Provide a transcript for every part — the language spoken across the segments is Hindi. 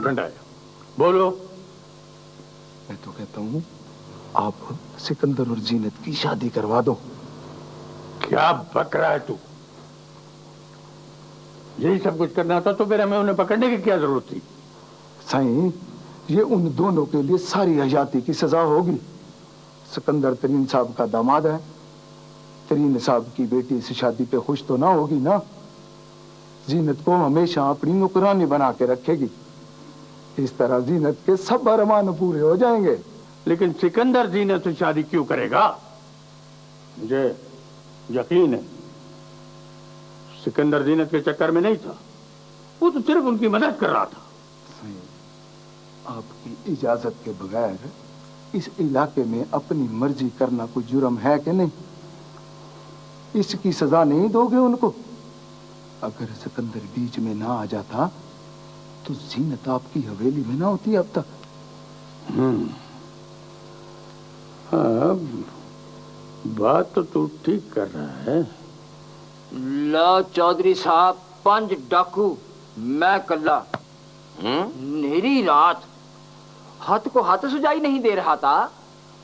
स्टूडेंट है, बोलो। मैं तो कहता हूँ आप सिकंदर और जीनत की शादी करवा दो। क्या बक रहा है तू? यही सब कुछ करना था तो फिर हमें उन्हें पकड़ने की क्या जरूरत थी? साईं, ये उन दोनों के लिए सारी हयाती की सजा होगी। सिकंदर तरीन साहब का दामाद है, तरीन साहब की बेटी इस शादी पे खुश तो ना होगी ना। जीनत को हमेशा अपनी नौकरानी बना के रखेगी। इस तरह जीनत के सब अरमान पूरे हो जाएंगे। लेकिन सिकंदर जीनत से शादी क्यों करेगा? मुझे यकीन है सिकंदर जीनत के चक्कर में नहीं था, वो तो सिर्फ उनकी मदद कर रहा था। आपकी इजाजत के बगैर इस इलाके में अपनी मर्जी करना कोई जुर्म है कि नहीं? इसकी सजा नहीं दोगे उनको? अगर सिकंदर बीच में ना आ जाता तो जीनत आपकी हवेली में ना होती अब तक। हाँ, बात तो तू ठीक कर रहा है। लो चौधरी साहब, 5 डाकू, मैं कल्ला। नेरी रात हाथ को हाथ सुझाई नहीं दे रहा था।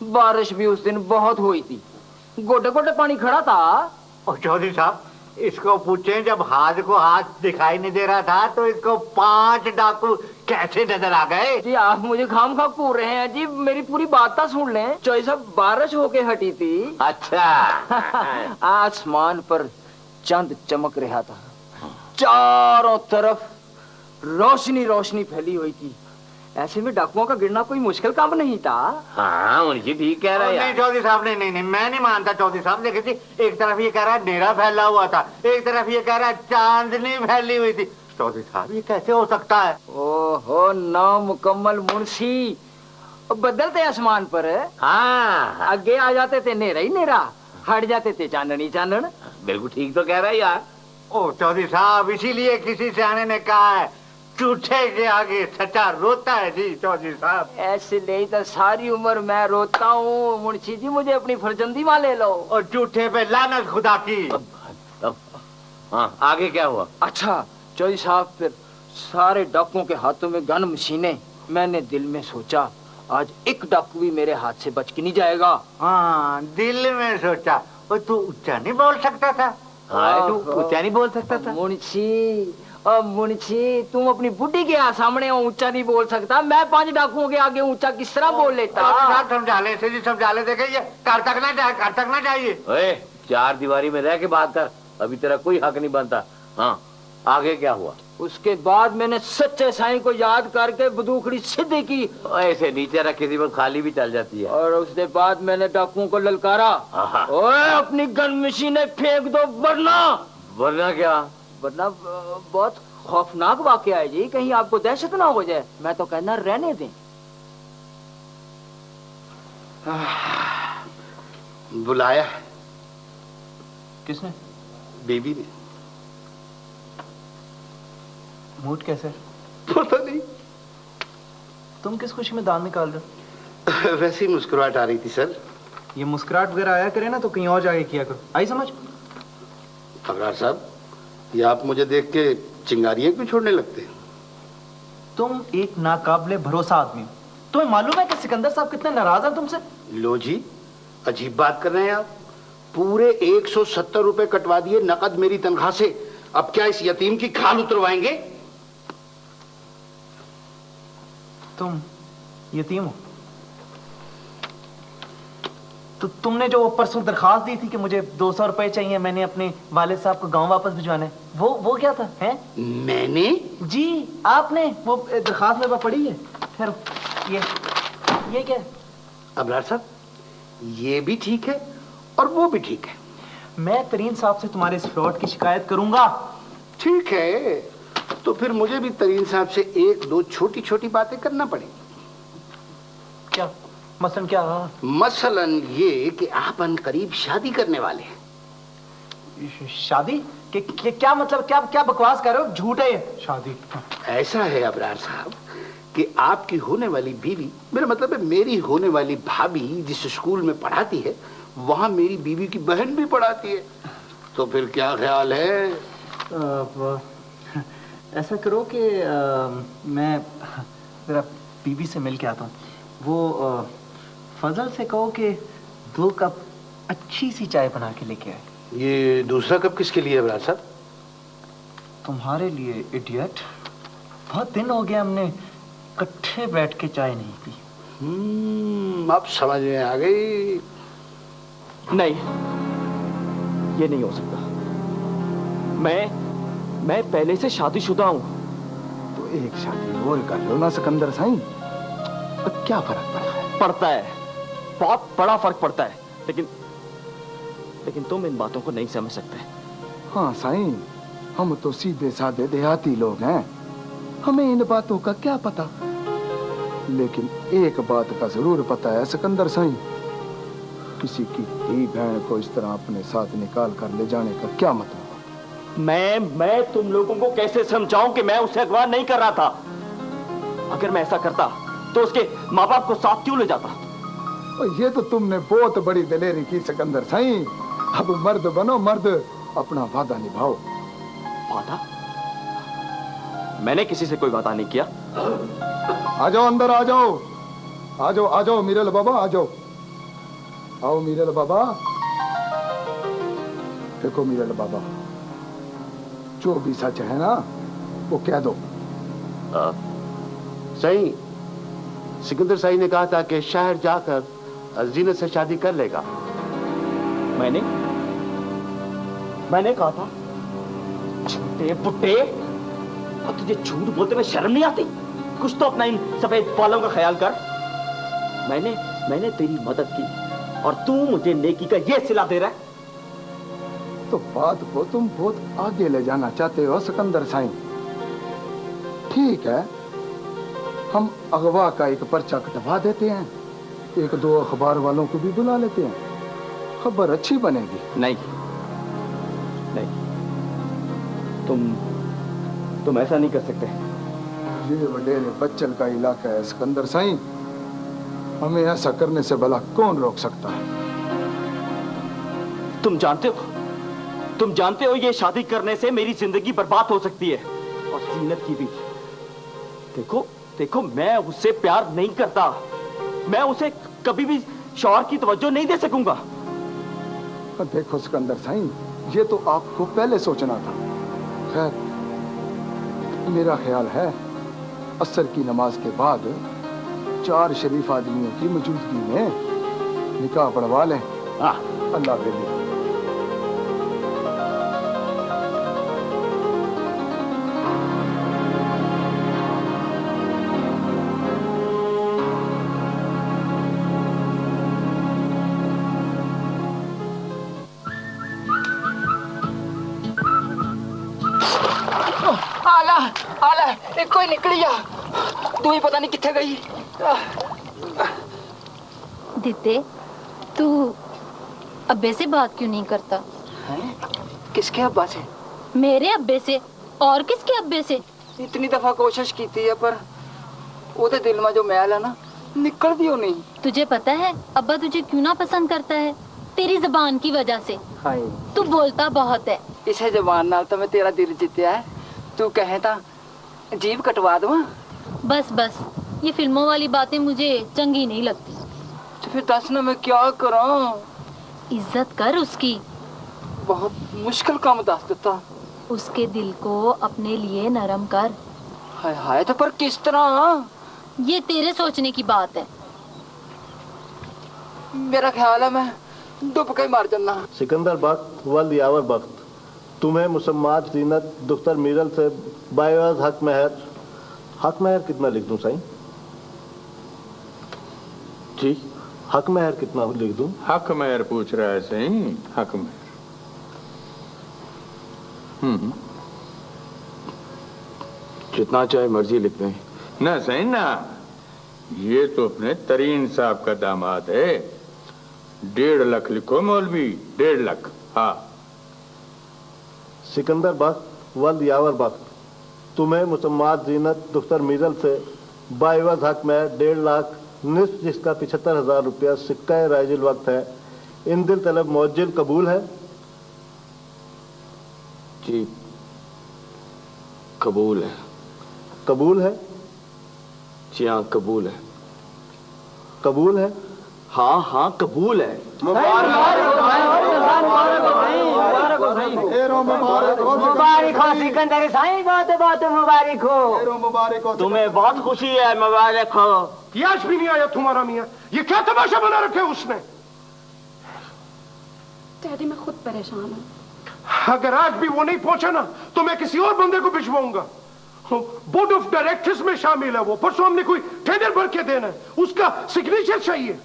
बारिश भी उस दिन बहुत हुई थी, गोटे गोटे पानी खड़ा था। और चौधरी साहब, इसको पूछें जब हाथ को हाथ दिखाई नहीं दे रहा था तो इसको 5 डाकू कैसे नजर आ गए? जी आप मुझे खाम खा पूर रहे हैं जी, मेरी पूरी बात तो सुन लें। चौधरी साहब, बारिश होके हटी थी। अच्छा। आसमान पर चांद चमक रहा था, चारों तरफ रोशनी रोशनी फैली हुई थी। ऐसे में डाकुओं का गिरना कोई मुश्किल काम नहीं था। हाँ, मुंशी ठीक कह रहा है। नहीं चौधरी साहब, नहीं, मैं नहीं मानता चौधरी साहब। देखिए, एक तरफ ये कह रहा है नेरा फैला हुआ था, एक तरफ ये कह रहा है चांदनी फैली हुई थी। चौधरी साहब, ये कैसे हो सकता है? ओहो, नामुकम्मल मुंशी, बदलते आसमान पर। हाँ, आगे आ जाते थे नेरा ही नेरा, हट जाते थे चांदनी चांदन। बिल्कुल ठीक तो कह रहा है यार। ओ चौधरी साहब, इसीलिए किसी सियाने ने कहा है झूठे के आगे सच्चा रोता है जी। चौधरी साहब, ऐसे नहीं तो सारी उम्र मैं रोता हूँ मुंशी जी, मुझे अपनी फर्जंदी मान ले लो। और झूठे पे लानत खुदा की। हाँ, आगे क्या हुआ? अच्छा चौधरी साहब, फिर सारे डाकुओं के हाथों में गन मशीनें। मैंने दिल में सोचा आज एक डाकू भी मेरे हाथ से बच के नहीं जाएगा। हाँ, दिल में सोचा। और तू ऊंचा नहीं बोल सकता था? हाँ, तू ऊंचा नहीं बोल सकता था? मुंशी, तुम अपनी बुढ़ी के सामने ऊंचा नहीं बोल सकता, मैं 5 डाकुओं के आगे ऊंचा किस तरह बोल लेता? समझा ले। देखे ये कर तक ना चाहिए। ओए, 4 दीवारी में रह के बात कर, अभी तेरा कोई हक नहीं बनता। हाँ, आगे क्या हुआ? उसके बाद मैंने सच्चे साईं को याद करके बंदूकड़ी सीधी की। ऐसे नीचे रख किसी वक्त खाली भी चल जाती है। और उसके बाद मैंने डाकुओं को ललकारा, ओए अपनी गन मशीनें फेंक दो वरना क्या? वरना बहुत खौफनाक वाकया है जी, कहीं आपको दहशत ना हो जाए। मैं तो कहना रहने दें। बुलाया? किसने? बेबी ने। मूड कैसे? पता नहीं। तुम किस खुशी में दांत निकाल रहे हो? वैसे ही मुस्कुराहट आ रही थी सर। ये मुस्कुराहट वगैरह आया करे ना तो कहीं और जाके किया करो, आई समझ? अबरार साहब, ये आप मुझे देख के चिंगारियां क्यों छोड़ने लगते? तुम एक नाकाबिले भरोसा आदमी हो। तुम्हें मालूम है कि सिकंदर साहब कितने नाराज हैं तुमसे? लो जी, अजीब बात कर रहे हैं आप। पूरे 170 रुपए कटवा दिए नकद मेरी तनख्वाह से। अब क्या इस यतीम की खाल उतरवाएंगे? तुम यतीम हो? तो तुमने जो परसों दरखास्त दी थी कि मुझे 200 रुपए चाहिए, मैंने अपने वालिद साहब को गांव वापस भिजवाना है, वो क्या था? हैं? मैंने? जी आपने। वो दरखास्त मेरे पास पड़ी है। खैर ये क्या है? अबरार साहब, ये भी ठीक है और वो भी ठीक है। मैं तरीन साहब से तुम्हारे इस फ्रॉड की शिकायत करूंगा। ठीक है, तो फिर मुझे भी तरीन साहब से 1-2 छोटी छोटी बातें करना पड़ेगी। क्या? मसलन क्या? मसलन ये कि आप अनकरीब शादी करने वाले हैं। शादी? क्या मतलब? क्या बकवास कर रहे हो? झूठ है ये शादी। ऐसा है अबरार साहब कि आपकी होने वाली बीवी, मेरा मतलब है मेरी होने वाली भाभी जिस स्कूल में पढ़ाती है, वहां मेरी बीवी की बहन भी पढ़ाती है। तो फिर क्या ख्याल है? ऐसा करो कि मैं बीबी से मिल के आता हूँ। वो फजल से कहो कि 2 कप अच्छी सी चाय बना के लेके आए। ये दूसरा कप किसके लिए है अबरार साहब? तुम्हारे लिए इडियट। बहुत दिन हो गए हमने इकट्ठे बैठ के चाय नहीं पी। अब समझ में आ गई। नहीं, ये नहीं हो सकता। मैं पहले से शादीशुदा हूं। तो एक शादी और कर लो ना सिकंदर साईं, तो क्या फर्क पड़ता है? पड़ता है, बहुत बड़ा फर्क पड़ता है। लेकिन तुम इन बातों को नहीं समझ सकते। हाँ साईं, हम तो सीधे साधे देहाती लोग हैं, हमें इन बातों का क्या पता। लेकिन एक बात का जरूर पता है सिकंदर साईं, किसी की धी बहन को इस तरह अपने साथ निकाल कर ले जाने का क्या मतलब? मैं तुम लोगों को कैसे समझाऊं कि मैं उसे अगवा नहीं कर रहा था। अगर मैं ऐसा करता तो उसके माँ बाप को साथ क्यों ले जाता? और ये तो तुमने बहुत बड़ी दलेरी की सिकंदर साईं। अब मर्द बनो, मर्द, अपना वादा निभाओ। वादा? मैंने किसी से कोई वादा नहीं किया। आ जाओ अंदर, आ जाओ, आ जाओ, आ जाओ मीरल बाबा, आ जाओ। आओ मीरल बाबा। देखो मीरल बाबा, जो भी सच है ना वो कह दो। सही, सिकंदर साई ने कहा था कि शहर जाकर जीनत से शादी कर लेगा। मैंने कहा था? झूठे बुट्टे, और तुझे झूठ बोलते में शर्म नहीं आती? कुछ तो अपना इन सफेद बालों का ख्याल कर। मैंने तेरी मदद की और तू मुझे नेकी का ये सिला दे रहा है। तो बात को तुम बहुत आगे ले जाना चाहते हो सिकंदर साईं। ठीक है, हम अगवा का एक पर्चा कटवा देते हैं, 1-2 अखबार वालों को भी बुला लेते हैं, खबर अच्छी बनेगी। नहीं, तुम ऐसा नहीं कर सकते। ये वडेरे बच्चल का इलाका है सिकंदर साईं, हमें ऐसा करने से भला कौन रोक सकता है? तुम जानते हो ये शादी करने से मेरी जिंदगी बर्बाद हो सकती है, और जीनत की भी। देखो मैं उससे प्यार नहीं करता। मैं उसे कभी भी शौहर की तवज्जो नहीं दे सकूंगा। देखो सिकंदर साईं, ये तो आपको पहले सोचना था। खैर, मेरा ख्याल है असर की नमाज के बाद 4 शरीफ आदमियों की मौजूदगी में निकाह पढ़वा लें। अल्लाह के लिए। आला कोई निकली जा, तू ही पता नहीं किथे गई। दीते, तू अब्बे से बात क्यों नहीं करता? हैं? किसके अब्बा से? मेरे अब्बे से। और किसके अब्बे से? इतनी दफा कोशिश की थी, पर ओदे दिल में जो मैल है ना, निकल दियो नहीं। तुझे पता है अब्बा तुझे क्यों ना पसंद करता है? तेरी जबान की वजह से। तू बोलता बहुत है। इसे जबान नाल तो मैं तेरा दिल जीतया है। तू कहे ता जीभ कटवा दूं? बस, ये फिल्मों वाली बातें मुझे चंगी नहीं लगती। तो फिर दस ना मैं क्या करूं? इज्जत कर उसकी। बहुत मुश्किल काम दस देता। उसके दिल को अपने लिए नरम कर। हाय हाय, तो पर किस तरह? ये तेरे सोचने की बात है। मेरा ख्याल है मैं डूब के मर जाना। सिकंदर बख्त वल्द यावर बख्त, तुम्हें मुसम्मात जीनत दुख्तर मीरल से बायवाज हक महर कितना लिख दूं साईं? जी, हक महर कितना लिख दूं? हक महर पूछ रहा है सही? हक महर जितना चाहे मर्जी लिख दें। ना सही ना, ये तो अपने तरीन साहब का दामाद है। 1.5 लाख लिखो मौलवी, 1.5 लाख। हाँ। सिकंदर बख्त वल्द यावर बख्त, तुम्हें मुसम्मात जीनत दुख्तर मीरल से बाइवज हक महर 1.5 लाख निस्फ, जिसका 75,000 रुपया सिक्का राइजुल वक्त है, इन दिल तलब मौजिल कबूल है? जी, कबूल है। कबूल है? जी हाँ, कबूल है। कबूल है? हाँ हाँ, कबूल है। मुबारक हो सिकंदर साईं, बहुत बहुत मुबारक हो। तुम्हें बहुत खुशी है, मुबारक हो। यश भी नहीं आया तुम्हारा मियाँ, ये क्या तमाशा बना रखे उसने? डैडी मैं खुद परेशान हूँ। अगर आज भी वो नहीं पहुंचा ना तो मैं किसी और बंदे को भिजवाऊंगा। बोर्ड ऑफ डायरेक्टर्स में शामिल है वो। परसों हमने कोई टेंडर भर के देना है, उसका सिग्नेचर चाहिए।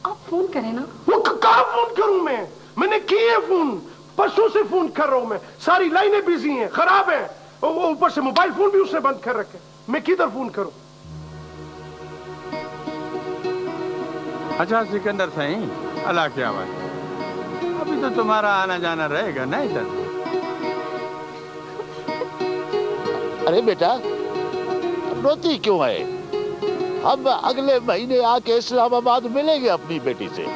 आप फोन करें ना। वो कहाँ फोन करूं मैं? मैंने किए फोन, परसों से फोन कर रहा हूं मैं। सारी लाइनें बिजी हैं, खराब हैं। वो ऊपर से मोबाइल फोन भी उसने बंद कर रखे। मैं किधर फोन करूं? अच्छा सिकंदर साईं, अल्लाह क्या बात, अभी तो तुम्हारा आना जाना रहेगा ना इधर। अरे बेटा, रोती क्यों है? हम अगले महीने आके इस्लामाबाद मिलेंगे अपनी बेटी से।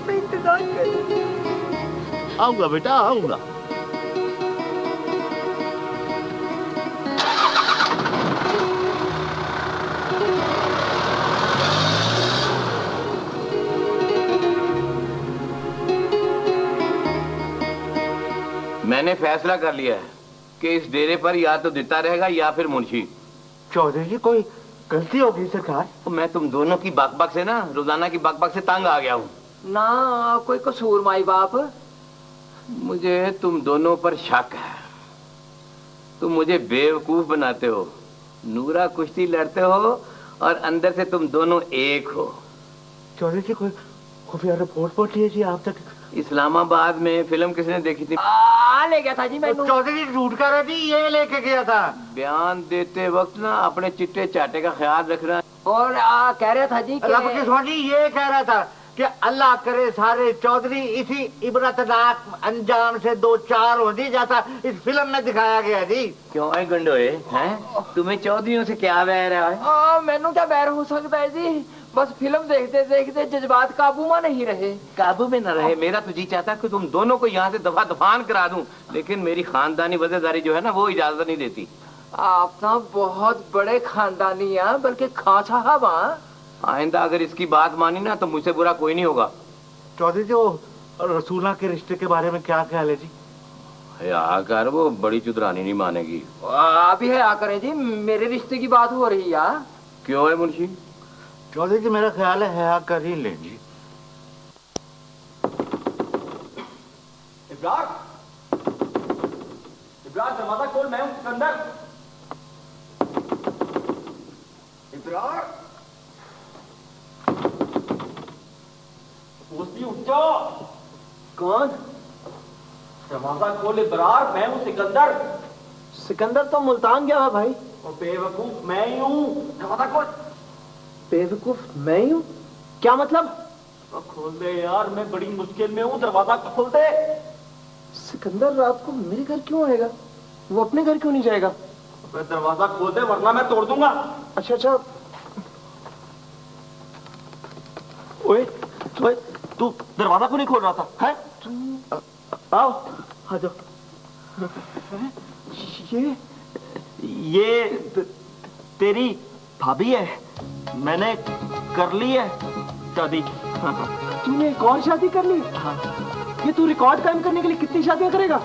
मैं इंतजार कर रही हूँ। आऊंगा बेटा, आऊंगा। मैंने फैसला कर लिया है कि इस डेरे पर या तो दिता रहेगा या फिर मुंशी। चौधरी जी, कोई गलती होगी सरकार? तो मैं तुम दोनों की बकबक से ना, रोजाना की बकबक से तंग आ गया हूँ ना। कोई कसूर माई बाप? मुझे तुम दोनों पर शक है। तुम मुझे बेवकूफ बनाते हो। नूरा कुश्ती लड़ते हो और अंदर से तुम दोनों एक हो। चौधरी जी, कोई खुफिया रिपोर्ट पहुंची है जी आप तक? इस्लामाबाद में फिल्म किसने देखी थी? ले गया था जी मैं। चौधरी जी झूठ कर रहे थे, ये लेके गया था। बयान देते वक्त ना अपने चिट्टे चाटे का ख्याल रखना। और कह रहा था जी रब की सोनी ये कह रहा था कि अल्लाह करे सारे चौधरी इसी इबरतनाक अंजाम से दो चार हो जी, जैसा इस फिल्म में दिखाया गया जी। क्यों है गंडोए, हैं? तुम्हें चौधरीयों से क्या बैर है? मैनू क्या बैर हो सकता है जी? बस फिल्म देखते देखते जज्बात काबू में नहीं रहे। काबू में न रहे? मेरा तो जी चाहता कि तुम दोनों को यहाँ से दफा दफान करा दूं, लेकिन मेरी खानदानी वजहदारी जो है ना वो इजाजत नहीं देती। आप तो बहुत बड़े खानदानी हैं, बल्कि खां साहब। आइंदा अगर इसकी बात मानी ना तो मुझसे बुरा कोई नहीं होगा। चौधरी जी, रसूला के रिश्ते के बारे में क्या ख्याल है जी? आकर वो बड़ी चुदरानी नहीं मानेगी। अभी है आकर जी, मेरे रिश्ते की बात हो रही है। क्यों है मुंशी? चौधरी जी, मेरा ख्याल है कर ही लेंगी। इब्रार, दरवाजा खोल, मैं हूं सिकंदर। इब्रार, उठ जाओ। कौन? दरवाजा खोल इब्रार, मैं हूं सिकंदर। सिकंदर तो मुल्तान गया है भाई। और बेवकूफ मैं ही हूं। दरवाजा खोल। बेवकूफ मैं ही हूँ? क्या मतलब? खोल दे यार, मैं बड़ी मुश्किल में हूँ, दरवाजा खोल दे। सिकंदर रात को मेरे घर क्यों आएगा? वो अपने घर क्यों नहीं जाएगा? दरवाजा खोल दे वरना मैं तोड़ दूंगा। अच्छा। ओए, तू दरवाजा क्यों नहीं खोल रहा था? है? आओ, आ जाओ। ये तेरी भाभी है। मैंने कर ली है शादी। तूने एक और शादी कर ली? हाँ। ये तू रिकॉर्ड कायम करने के लिए कितनी शादियां करेगा?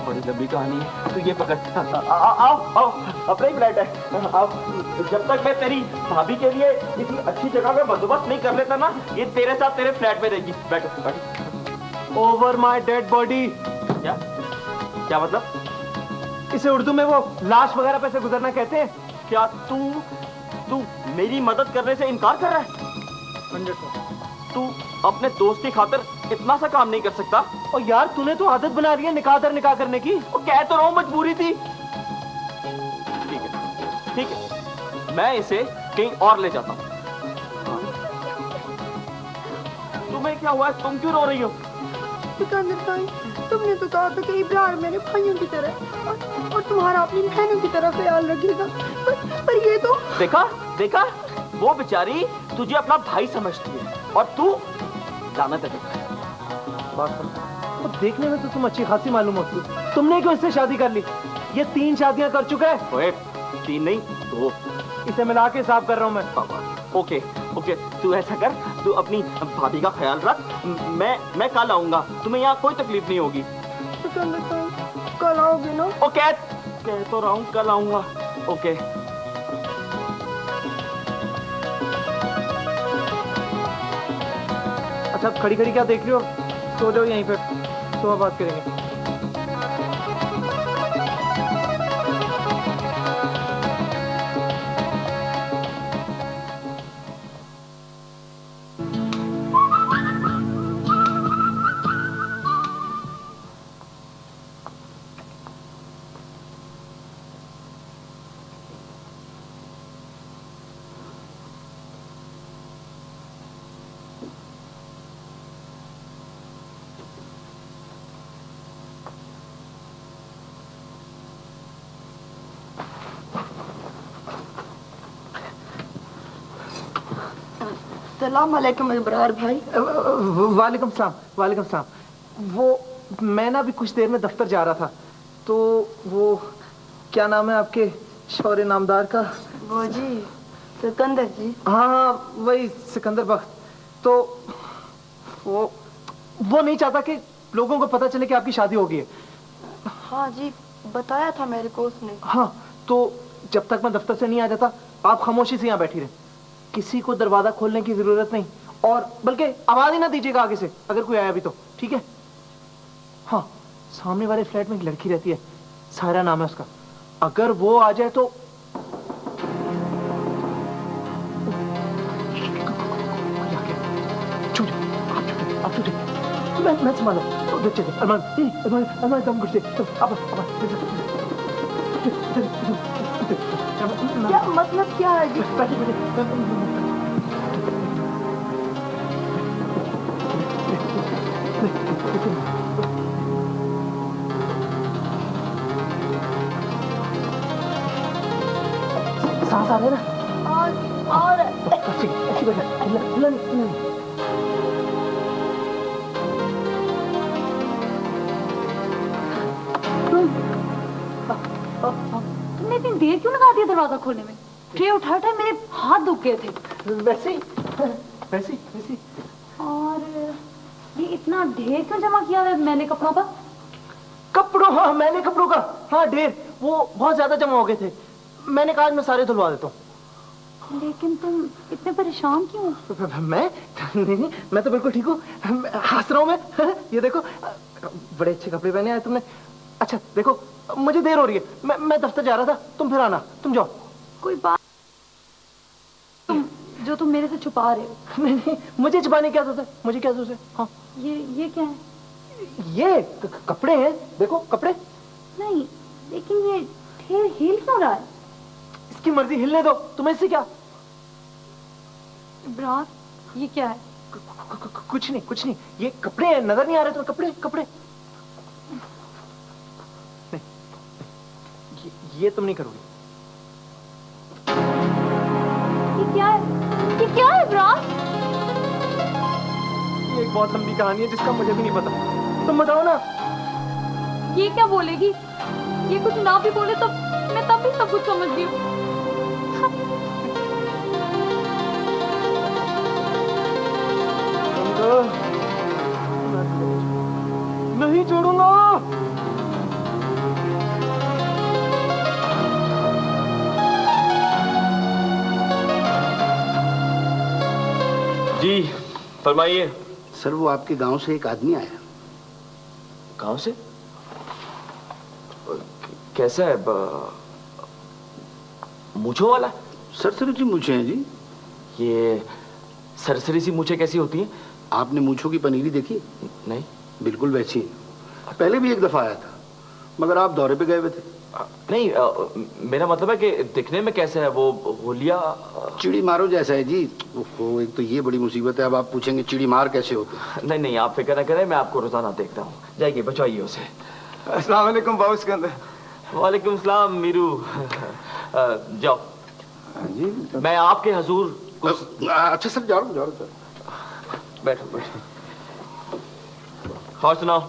बड़ी लंबी कहानी है। तू ये पकड़। आओ, अपना ही फ्लैट है। आओ। जब तक मैं तेरी भाभी के लिए किसी अच्छी जगह में बंदोबस्त नहीं कर लेता ना, ये तेरे साथ तेरे फ्लैट में रहेगी। बैठो। Over my dead body. क्या मतलब? इसे उर्दू में वो लाश वगैरह पे से गुजरना कहते हैं। क्या तू मेरी मदद करने से इनकार कर रहा है? 100%। तू अपने दोस्त की खातिर इतना सा काम नहीं कर सकता? और यार तूने तो आदत बना ली है निकाह दर निकाह करने की। वो कह तो रहा हूं मजबूरी थी। ठीक है, मैं इसे कहीं और ले जाता हूं। तुम्हें क्या हुआ? तुम क्यों रो रही हो? तुमने तो कहा था कि इब्रार मेरे भाइयों की तरह और तुम्हारा अपनी बहनों की तरह ख्याल रखेगा, पर ये तो देखा वो बेचारी तुझे अपना भाई समझती है और तू लानत है। देखने में तो तुम अच्छी खासी मालूम होती हो। तुमने क्यों इससे शादी कर ली? ये 3 शादियां कर चुका है। ओए 3 नहीं 2। इसे मिला के हिसाब कर रहा हूँ मैं। ओके ओके, तू ऐसा कर, तू अपनी भाभी का ख्याल रख, मैं कल आऊंगा, तुम्हें यहाँ कोई तकलीफ नहीं होगी। कल आओगे ना? ओके, कह तो रहा हूँ कल आऊंगा। ओके अच्छा, खड़ी खड़ी क्या देख रही हो? सो जाओ यहीं पे, सुबह बात करेंगे। सलाम अलैकुम इब्रार भाई। वालेकुम सलाम, वालेकुम सलाम। वो मैं ना अभी कुछ देर में दफ्तर जा रहा था, तो वो क्या नाम है आपके शौर्य नामदार का? वो जी सिकंदर जी। हाँ वही सिकंदर बख्त। तो वो नहीं चाहता कि लोगों को पता चले कि आपकी शादी हो गई है। हाँ जी, बताया था मेरे को उसने। हाँ, तो जब तक मैं दफ्तर से नहीं आ जाता आप खामोशी से यहाँ बैठी रहे, किसी को दरवाजा खोलने की जरूरत नहीं, और बल्कि आवाज ही ना दीजिएगा आगे से अगर कोई आया भी तो, ठीक है? हाँ, सामने वाले फ्लैट में एक लड़की रहती है, सायरा नाम है उसका, अगर वो आ जाए तो मैं संभालो बच्चे को। अरमान दम गुस्से क्या मतलब क्या है जी? सांस आ रहे ना? और अच्छी बात है। तुमने इतनी देर क्यों लगा दिया दरवाजा खोलने में? ट्रे उठा उठा मेरे हाथ दुख गए थे। वैसे और ये इतना ढेर क्यों जमा किया है मैंने कपड़ों का? हाँ, मैंने कपड़ों का, हाँ ढेर, वो बहुत ज्यादा जमा हो गए थे। मैंने कहा आज मैं सारे धुलवा देता हूँ। लेकिन तुम इतने परेशान क्यों? मैं नहीं, मैं तो बिल्कुल ठीक हूँ, हंस रहा हूँ मैं। ये देखो बड़े अच्छे कपड़े पहने आए तुमने। अच्छा देखो, मुझे देर हो रही है, मैं दफ्तर जा रहा था, तुम फिर आना, तुम जाओ। कोई बात जो तुम मेरे से छुपा रहे हो? नहीं, मुझे छुपाने क्या जरूरत है? मुझे क्या जरूरत है? हाँ, ये क्या है? ये कपड़े हैं, देखो कपड़े। नहीं, लेकिन ये ढेर हिल क्यों रहा है? इसकी मर्जी, हिलने दो, तुम्हें इससे क्या? इब्रार, ये क्या है? कुछ नहीं, ये कपड़े हैं, नजर नहीं आ रहे तुम्हें? कपड़े। ये तुम नहीं करोगी। ये क्या है इब्रार? ये एक बहुत लंबी कहानी है जिसका मुझे भी नहीं पता, तुम बताओ ना। ये क्या बोलेगी? ये कुछ ना भी बोले तो मैं तब भी सब कुछ समझ गई हूँ। नहीं छोड़ूंगा। जी फरमाइए। सर, वो आपके गांव से एक आदमी आया। गांव से? कैसा है? मूंछों वाला? सरसरी सी मूछें हैं जी। ये सरसरी सी मूछें कैसी होती हैं? आपने मूछों की पनीरी देखी? नहीं। बिल्कुल वैसी। पहले भी एक दफा आया था, मगर आप दौरे पे गए हुए थे। नहीं, मेरा मतलब है कि दिखने में कैसा है वो? होलिया चिड़ी मारो जैसा है जी। ओहो, एक तो ये बड़ी मुसीबत है, अब आप पूछेंगे चिड़ी मार कैसे होते? नहीं, आप फिक्र न करें, मैं आपको रोजाना देखता हूँ। जाइए, बचाइए उसे। अस्सलाम वालेकुम बाबू सिकंदर। वालेकुम सलाम मीरू। जाओ जी, मैं आपके हजूर अच्छा सर, जाओ। बैठो। और सुनाओ,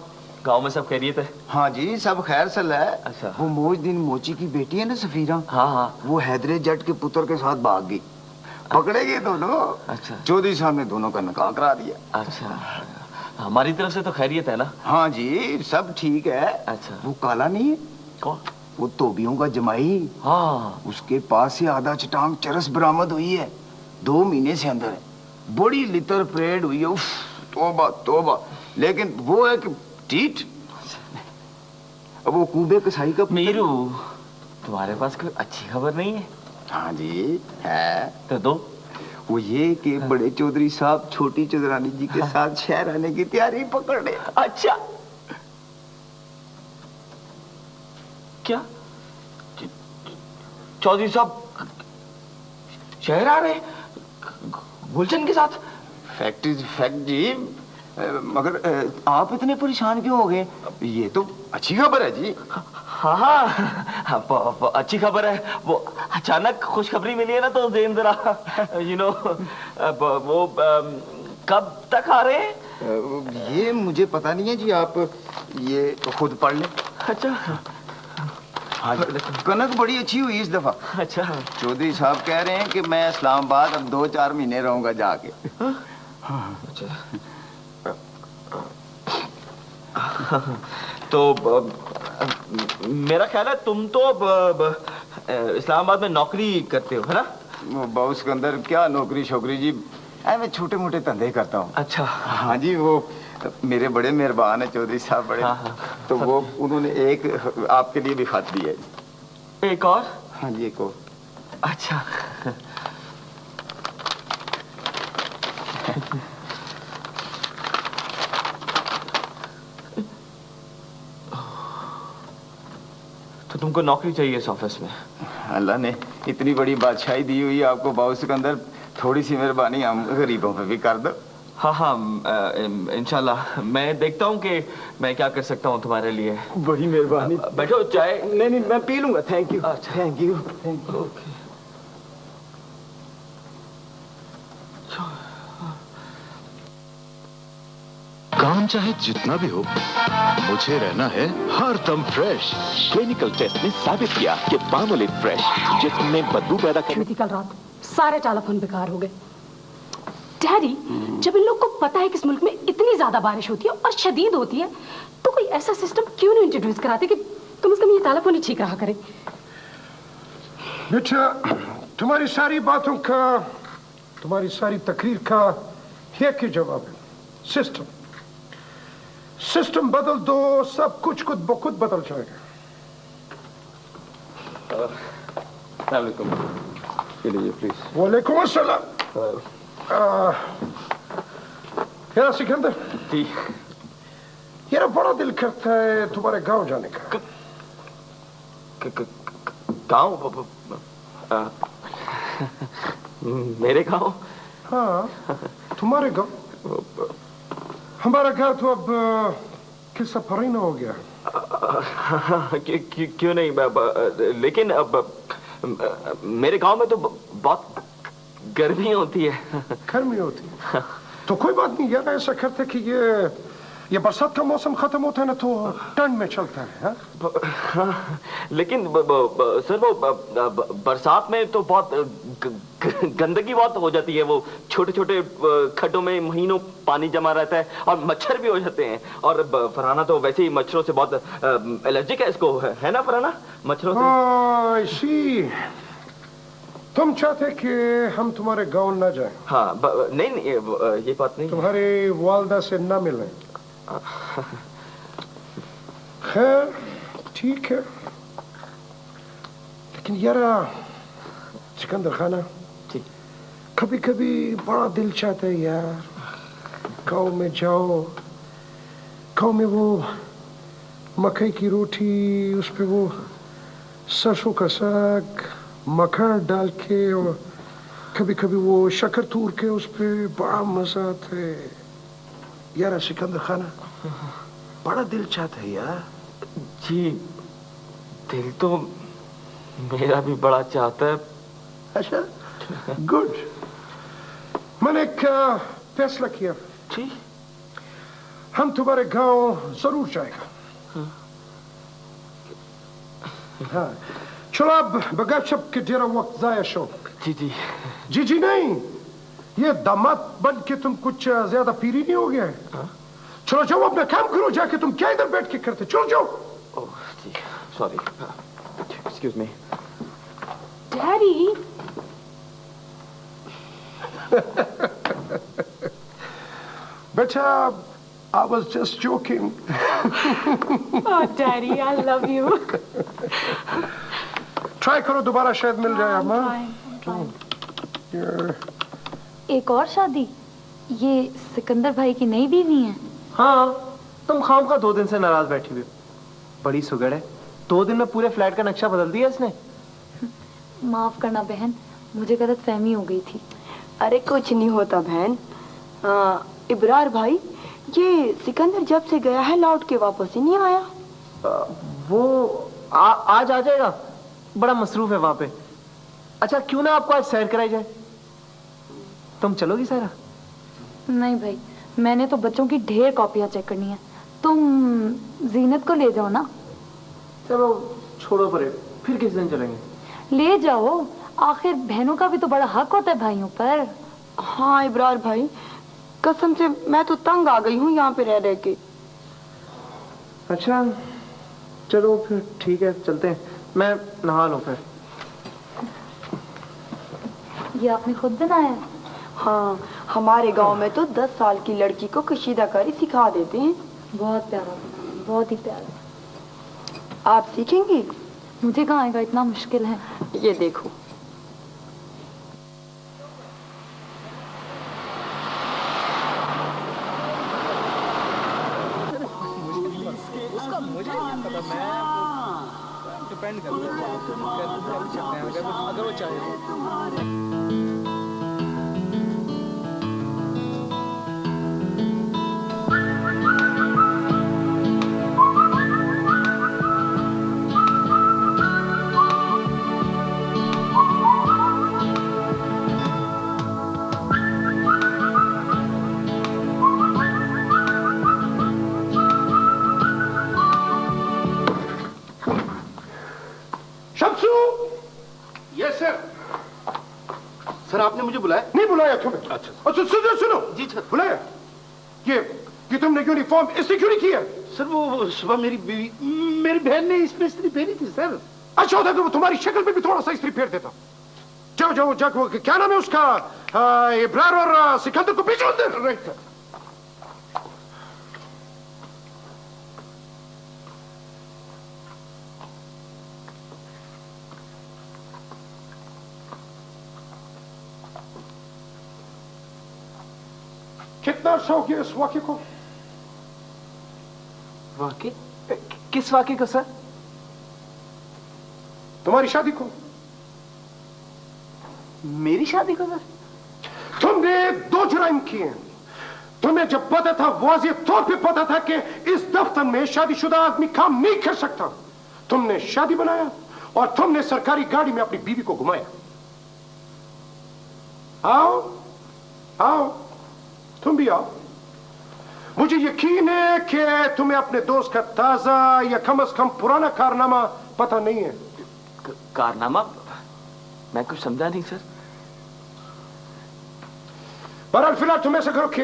गांव में सब खैरियत है? हाँ जी, सब खैर सल है। अच्छा। वो मोजदीन मोची की बेटी है ना सफीरा, हाँ हाँ, वो हैदरे जट के पुत्र के साथ भाग गई। पकड़े गए दोनों। अच्छा। चौधरी साहब ने दोनों का निकाह करा दिया। अच्छा, हमारी तरफ से तो खैरियत है ना? हाँ जी, सब ठीक है। अच्छा। वो काला नहीं है? कौन? वो तोबियों का जमाई। हाँ, उसके पास से आधा चटांग चरस बरामद हुई है, 2 महीने से अंदर है। बड़ी लितर परेड हुई है। उफ, तौबा तौबा। लेकिन वो है कि ठीक। अब वो कूबे कसाई का मीरू, तुम्हारे पास कोई अच्छी खबर नहीं है? हाँ जी है। तो दो। वो ये कि बड़े चौधरी साहब छोटी चौधरानी जी के साथ शहर आने की तैयारी पकड़ ले। अच्छा, क्या चौधरी साहब शहर आ रहे गुलशन के साथ? फैक्ट इज फैक्ट जी। मगर आप इतने परेशान क्यों हो गए? ये तो अच्छी खबर है जी। हाँ हाँ, अच्छी खबर है। वो अचानक खुशखबरी मिली है ना, तो जेन जरा वो कब तक आ रहे हैं? ये मुझे पता नहीं है जी, आप ये खुद पढ़ लें। अच्छा। हाँ, कनक बड़ी अच्छी हुई इस दफा। अच्छा। चौधरी साहब कह रहे हैं कि मैं इस्लामाबाद अब 2-4 महीने रहूंगा जाके। अच्छा। तो मेरा ख्याल है तुम तो इस्लामाबाद में नौकरी करते हो, है ना? वो सिकंदर, क्या नौकरी शोकरी जी, मैं छोटे मोटे धंधे करता हूँ। अच्छा। हाँ जी, वो मेरे बड़े मेहरबान है चौधरी साहब, बड़े। हाँ। तो वो उन्होंने एक आपके लिए भी खत दिया है। एक और? हाँ जी, एक और। अच्छा। तो तुमको नौकरी चाहिए इस ऑफिस में? अल्लाह ने इतनी बड़ी बादशाही दी हुई है आपको बाबू सिकंदर, थोड़ी सी मेहरबानी हम गरीबों पे भी कर दो। हाँ हाँ, इंशाल्लाह मैं देखता हूँ कि मैं क्या कर सकता हूँ तुम्हारे लिए। बड़ी मेहरबानी। बैठो, चाय। नहीं, मैं पी लूंगा। Thank you. Thank you. काम चाहे जितना भी हो, मुझे रहना है हरदम फ्रेश। क्लिनिकल टेस्ट ने साबित किया कि पामोलिव फ्रेश जिसमें बदबू पैदा करती कल रात सारे टेलीफोन बेकार हो गए। डैडी, जब इन लोग को पता है कि इस मुल्क में इतनी ज्यादा बारिश होती है और शदीद होती है, तो कोई ऐसा सिस्टम क्यों नहीं इंट्रोड्यूस कराते कि कम से कम ये टेलीफोन ही ठीक रहा करे। बेटा, तुम्हारी सारी बातों का, तुम्हारी सारी तकरीर का एक ही जवाब है, सिस्टम बदल दो, सब कुछ खुद ब खुद बदल जाएगा। प्लीज। वालेकुम अस्सलाम। यार सिकंदर जी, यार बड़ा दिल करता है तुम्हारे गांव जाने का। गांव? मेरे गांव? हाँ, तुम्हारे गांव। हमारा घर तो अब किस्सा फरीना हो गया। क्यों नहीं, लेकिन अब मेरे गांव में तो बहुत गर्मी होती है। गर्मी होती है? तो कोई बात नहीं यार, ऐसा करते कि ये बरसात का मौसम खत्म होता है ना, तो ठंड में चलता है। हाँ? लेकिन सर वो बरसात में तो बहुत गंदगी बहुत हो जाती है। वो छोटे छोटे खड्डों में महीनों पानी जमा रहता है और मच्छर भी हो जाते हैं। और फरहाना तो वैसे ही मच्छरों से बहुत एलर्जिक है इसको, है ना फरहाना? मच्छरों से। इसी तुम चाहते कि हम तुम्हारे गांव ना जाएं? हाँ, नहीं ये बात नहीं। तुम्हारी वालदा से ना मिलें? खैर ठीक है, लेकिन यार सिकंदर खाना, कभी कभी बड़ा दिल चाहता है यार गांव में जाओ। गांव में वो मकई की रोटी, उस पे वो सरसों का साग, मक्खन डाल के, और कभी कभी वो शक्कर तूर के उस पे बड़ा मजा आता है यार। सिकंदर खाना बड़ा दिल चाहता है यार। जी, दिल तो मेरा भी बड़ा चाहता है। अच्छा, गुड। मैंने एक फैसला किया। जी? हम तुम्हारे गांव जरूर जाएगा। हाँ चलो अब बगैर शब के तेरा वक्त जाया शो। जी जी नहीं, ये दामाद बन के तुम कुछ ज्यादा पीरी नहीं हो गया है? चलो जाओ अपना काम करो जाके, तुम क्या इधर बैठ के करते, चलो जाओ। Sorry, excuse me. डैडी बेटा, I was just joking. Oh, Daddy, I love you. Try करो दोबारा, शायद मिल जाए। एक और शादी? ये सिकंदर भाई की नई बीवी है? हाँ, तुम खाम का 2 दिन से नाराज बैठी हुई। बड़ी सुगड़ है, 2 दिन में पूरे फ्लैट का नक्शा बदल दिया इसने। माफ करना बहन, मुझे गलत फहमी हो गई थी। अरे कुछ नहीं होता बहन। इब्रार भाई, ये सिकंदर जब से गया है लौट के वापस ही नहीं आया। वो आज आ जाएगा, बड़ा मसरूफ है वहां पे। अच्छा क्यों ना आपको आज सैर कराई जाए? तुम चलोगी सारा? नहीं भाई, मैंने तो बच्चों की ढेर कॉपियां चेक करनी है, तुम जीनत को ले जाओ ना। चलो छोड़ो परे, फिर किस दिन चलेंगे? ले जाओ, आखिर बहनों का भी तो बड़ा हक होता है भाइयों पर। हाँ इब्रार भाई, कसम से मैं तो तंग आ गई हूँ यहाँ पे रह रह के। अच्छा चलो फिर ठीक है, चलते हैं। मैं नहा लूं फिर। ये आपने खुद बनाया है? हाँ, हमारे गांव में तो 10 साल की लड़की को कशीदाकारी सिखा देते हैं। बहुत प्यारा बना, बहुत ही प्यारा। आप सीखेंगी? मुझे कहाँ आएगा, इतना मुश्किल है। ये देखो। उसका मुझे नहीं पता, मैं डिपेंड करता है अगर वो चाहे। सर आपने मुझे बुलाया? नहीं बुलाया तुम्हें। अच्छा सुनो सुनो। जी सर। बुलाया? ये तुमने यूनिफॉर्म इसलिए क्यों नहीं किया? सर वो सुबह मेरी बहन ने इसमें इस्त्री फेरी थी सर। अच्छा होता तो तुम्हारी शक्ल पे भी थोड़ा सा इस्त्री फेर देता। जाओ जाओ जाओ, क्या नाम है उसका, इब्रार और सिकंदर को भेजो अंदर। Right sir. कितना अर्सा हो गया इस वाक़े को? वाक़े? किस वाक़े को सर? तुम्हारी शादी को। मेरी शादी को सर? तुमने 2 जुर्म किए। तुम्हें जब पता था, वाज़ेह तौर पे पता था कि इस दफ्तर में शादीशुदा आदमी काम नहीं कर सकता, तुमने शादी बनाया और तुमने सरकारी गाड़ी में अपनी बीवी को घुमाया। आओ आओ, तुम भी आओ। मुझे यकीन है कि तुम्हें अपने दोस्त का ताजा या कम से कम पुराना कारनामा पता नहीं है। कारनामा? मैं कुछ समझा नहीं सर। बहरहाल फिलहाल तुम ऐसा करो कि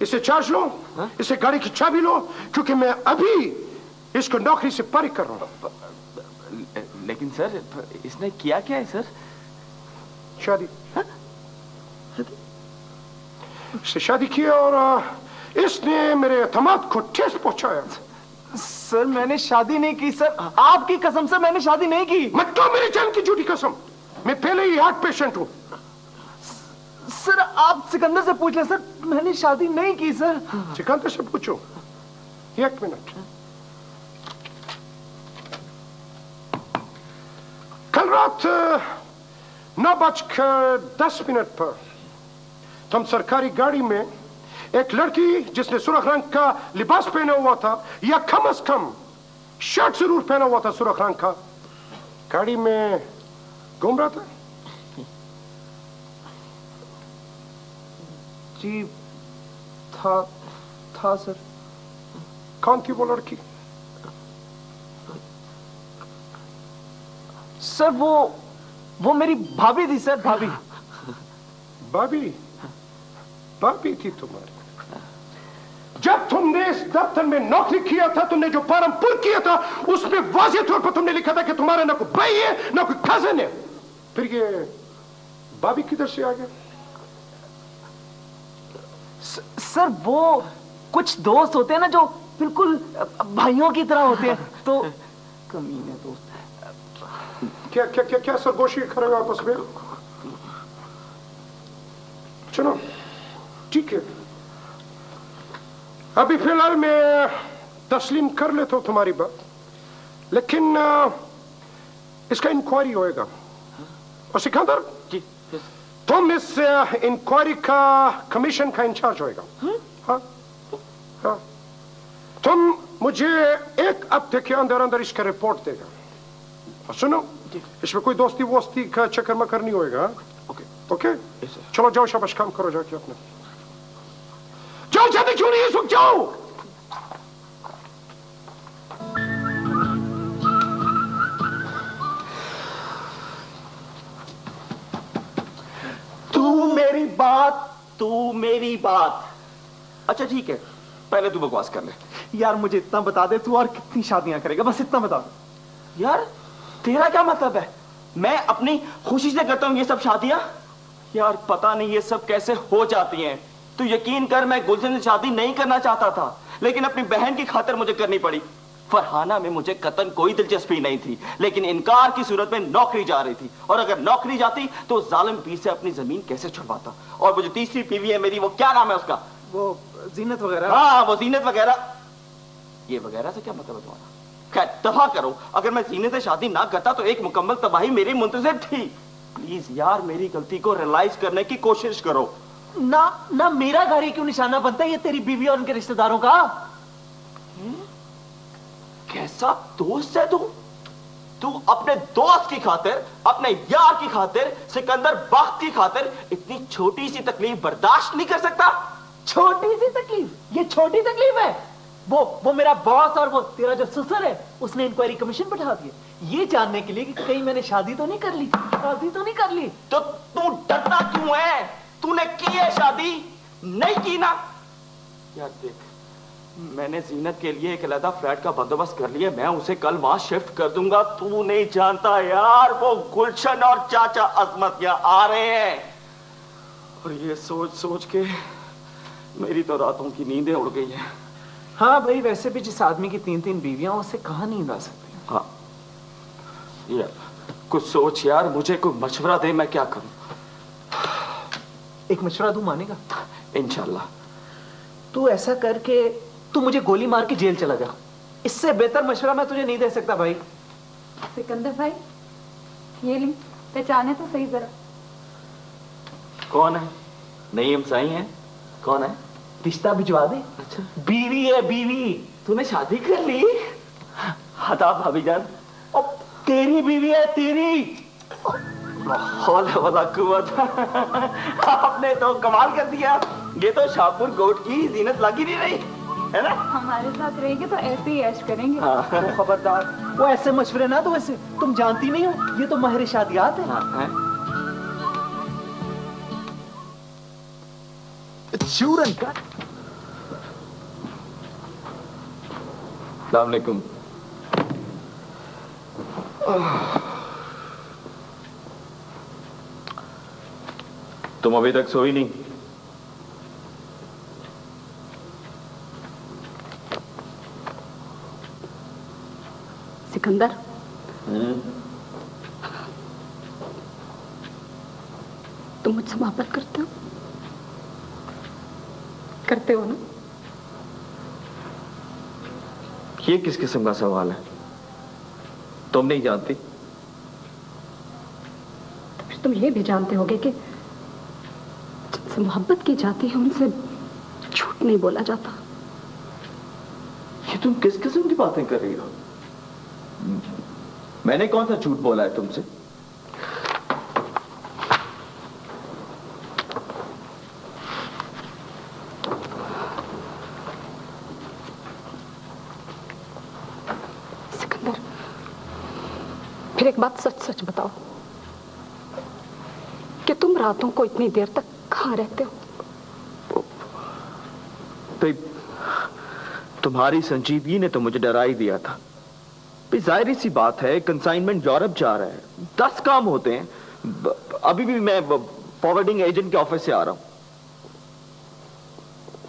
इसे चार्ज लो, इसे गाड़ी की चाबी लो, क्योंकि मैं अभी इसको नौकरी से पारित कर रहा हूं। लेकिन सर इसने किया क्या है सर? शादी। इससे शादी की और इसने मेरे एतमाद को ठेस पहुंचाया। सर मैंने शादी नहीं की सर, आपकी कसम से मैंने शादी नहीं की। मत तो मेरी जान की झूठी कसम, मैं पहले ही हार्ट पेशेंट हूं। सर आप सिकंदर से पूछ ले सर, मैंने शादी नहीं की सर। सिकंदर से पूछो। 1 मिनट। कल रात 9:10 पर तुम सरकारी गाड़ी में एक लड़की जिसने सुर्ख रंग का लिबास पहना हुआ था, या कम से कम शर्ट जरूर पहना हुआ था सुर्ख रंग का, गाड़ी में घूम रहा था। जी था था सर। कौन थी वो लड़की? सर वो मेरी भाभी थी सर, भाभी। भाभी? भाभी थी तुम्हारी? जब तुमने इस दफ्तर में नौकरी किया था, तुमने जो फॉर्म पुर किया था उसमें वाज़ेह तौर पर तुमने लिखा था कि तुम्हारा ना कोई भाई है ना कोई कजन है। फिर ये भाभी किधर से आ गया? सर वो कुछ दोस्त होते हैं ना जो बिल्कुल भाइयों की तरह होते हैं, तो कमीने दोस्त। क्या क्या क्या क्या सरगोशी कर रहे हो आपस में? चलो ठीक है, अभी फिलहाल मैं तस्लीम कर लेता हूं तुम्हारी बात, लेकिन इसका इंक्वायरी होएगा। और सिकंदर जी, तुम इस इंक्वायरी का कमीशन का इंचार्ज होएगा। हाँ हाँ, तुम मुझे 1 हफ्ते के अंदर अंदर इसका रिपोर्ट देगा। और सुनो, इसमें कोई दोस्ती वोस्ती का चक्कर मकर नहीं होएगा। ओके ओके, चलो जाओ, शाबाश, काम करो जाके अपने। जाओ जल्दी, क्यों नहीं इस वक्त जाओ। तू मेरी बात। अच्छा ठीक है, पहले तू बकवास कर ले। यार मुझे इतना बता दे, तू और कितनी शादियां करेगा, बस इतना बता दे। यार तेरा क्या मतलब है? मैं अपनी खुशी से करता हूं ये सब शादियां? यार पता नहीं ये सब कैसे हो जाती हैं। तू यकीन कर, मैं गुलशन से शादी नहीं करना चाहता था, लेकिन अपनी बहन की खातिर मुझे करनी पड़ी। फरहाना में मुझे कतई कोई दिलचस्पी नहीं थी, लेकिन इनकार की सूरत में नौकरी जा रही थी, और अगर नौकरी जाती तो जालिम पीर से अपनी जमीन कैसे छुड़वाता। और वो जो तीसरी बीवी है मेरी, वो क्या नाम है उसका? वो जीनत वगैरह। हाँ वो जीनत वगैरह। ये वगैरह से क्या मतलब है तुम्हारा? खैर दफा करो, अगर मैं जीनत से शादी ना करता तो एक मुकम्मल तबाही मेरी मुंतज़िर थी। प्लीज यार मेरी गलती को रियलाइज करने की कोशिश करो। ना मेरा घर ही क्यों निशाना बनता है ये तेरी बीवी और उनके रिश्तेदारों का? कैसा दोस्त है तू अपने दोस्त की खातिर, अपने यार की खातिर, सिकंदर बख्त की खातिर इतनी छोटी सी तकलीफ बर्दाश्त नहीं कर सकता? छोटी सी तकलीफ? ये छोटी तकलीफ है? वो मेरा बॉस और वो तेरा जो ससुर है, उसने इंक्वायरी कमीशन बैठा दिया ये जानने के लिए कि कहीं मैंने शादी तो नहीं कर ली। शादी तो नहीं कर ली तो तू डरता क्यों है? तूने की है शादी? नहीं की ना? यार देख, मैंने जीनत के लिए एक अलग फ्लैट का बंदोबस्त कर लिया, मैं उसे कल वहां शिफ्ट कर दूंगा। तू नहीं जानता यार, वो गुलशन और चाचा अजमत यहाँ आ रहे हैं, और ये सोच सोच के मेरी तो रातों की नींदें उड़ गई हैं। हाँ भाई, वैसे भी जिस आदमी की 3-3 बीवियां, उससे कहाँ नींद आ सकती है। हाँ यार कुछ सोच यार, मुझे कोई मशवरा दे, मैं क्या करूं? एक मशवरा दूं, मानेगा? इंशाल्लाह। तू ऐसा करके तू मुझे गोली मार के जेल चला जा, इससे बेहतर मशवरा मैं तुझे नहीं दे सकता भाई। सिकंदर भाई, ये ली, पहचाने तो सही जरा। कौन है? नईम साई है? कौन है? रिश्ता भिजवा दे। अच्छा, बीवी है बीवी। तूने शादी कर ली? हटा भाभी जान, अब तेरी बीवी है, तेरी। वाला कुव्वत। आपने तो कमाल कर दिया, ये तो शाहपुर गोट की जीनत लगी नहीं रही है ना? हमारे साथ रहेंगे तो ऐसे ही ऐश करेंगे। हाँ। खबरदार, वो ऐसे मशवरे ना दो, वैसे तुम जानती नहीं हो, ये तो महर शादियात है। हाँ, चूरन का। अस्सलाम वालेकुम। तुम अभी तक सोई नहीं? सिकंदर, तुम मुझसे मोहब्बत करते हो? करते हो ना? ये किस किस्म का सवाल है? तुम नहीं जानती? तो फिर तुम ये भी जानते होगे कि जिनसे मोहब्बत की जाती है उनसे झूठ नहीं बोला जाता। ये तुम किस किस्म की बातें कर रही हो? मैंने कौन सा झूठ बोला है तुमसे? फिर एक बात सच सच बताओ कि तुम रातों को इतनी देर तक कहाँ रहते हो? भाई तुम्हारी संजीदगी ने तो मुझे डरा ही दिया था। भाई जाहिर सी बात है, कंसाइनमेंट यूरोप जा रहा है, 10 काम होते हैं। अभी भी मैं फॉरवर्डिंग एजेंट के ऑफिस से आ रहा हूं।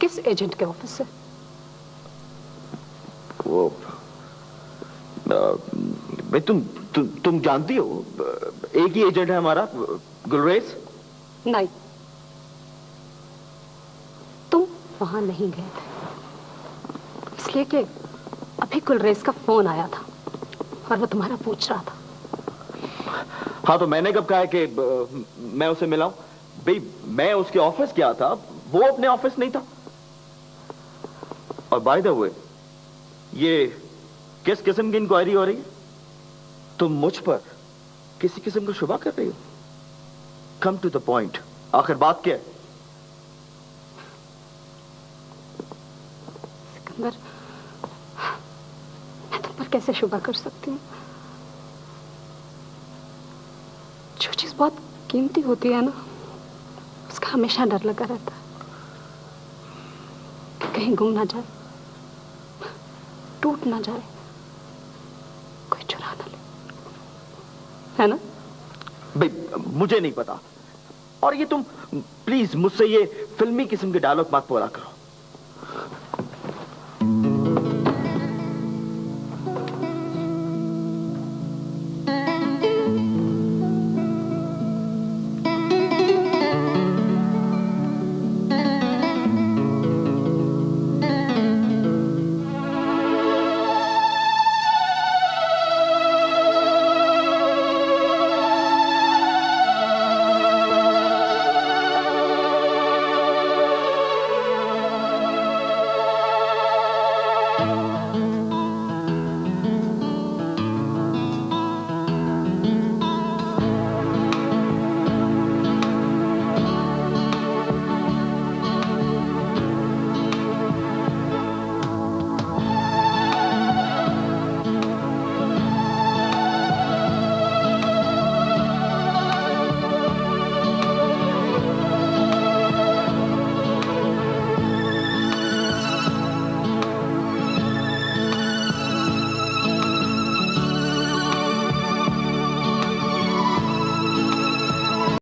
किस एजेंट के ऑफिस से? वो भाई तुम जानती हो, एक ही एजेंट है हमारा, गुलरेज। नहीं, तुम वहां नहीं गए थे, इसलिए कि अभी गुलरेज का फोन आया था और वो तुम्हारा पूछ रहा था। हाँ, तो मैंने कब कहा है कि मैं उसे मिलाऊं? भाई मैं उसके ऑफिस गया था, वो अपने ऑफिस नहीं था। और बाय द वे, ये किस किस्म की इंक्वायरी हो रही है? तुम मुझ पर किसी किस्म का शुबा कर रही हो? कम टू द पॉइंट, आखिर बात क्या है? सिकंदर, मैं तुम पर कैसे शुबा कर सकती हूँ? जो चीज बहुत कीमती होती है ना, उसका हमेशा डर लगा रहता है कि कहीं गुम ना जाए, टूट ना जाए, कोई चुरा ना ले, है ना? भाई मुझे नहीं पता, और ये तुम प्लीज मुझसे ये फिल्मी किस्म के डायलॉग मत बोला करो।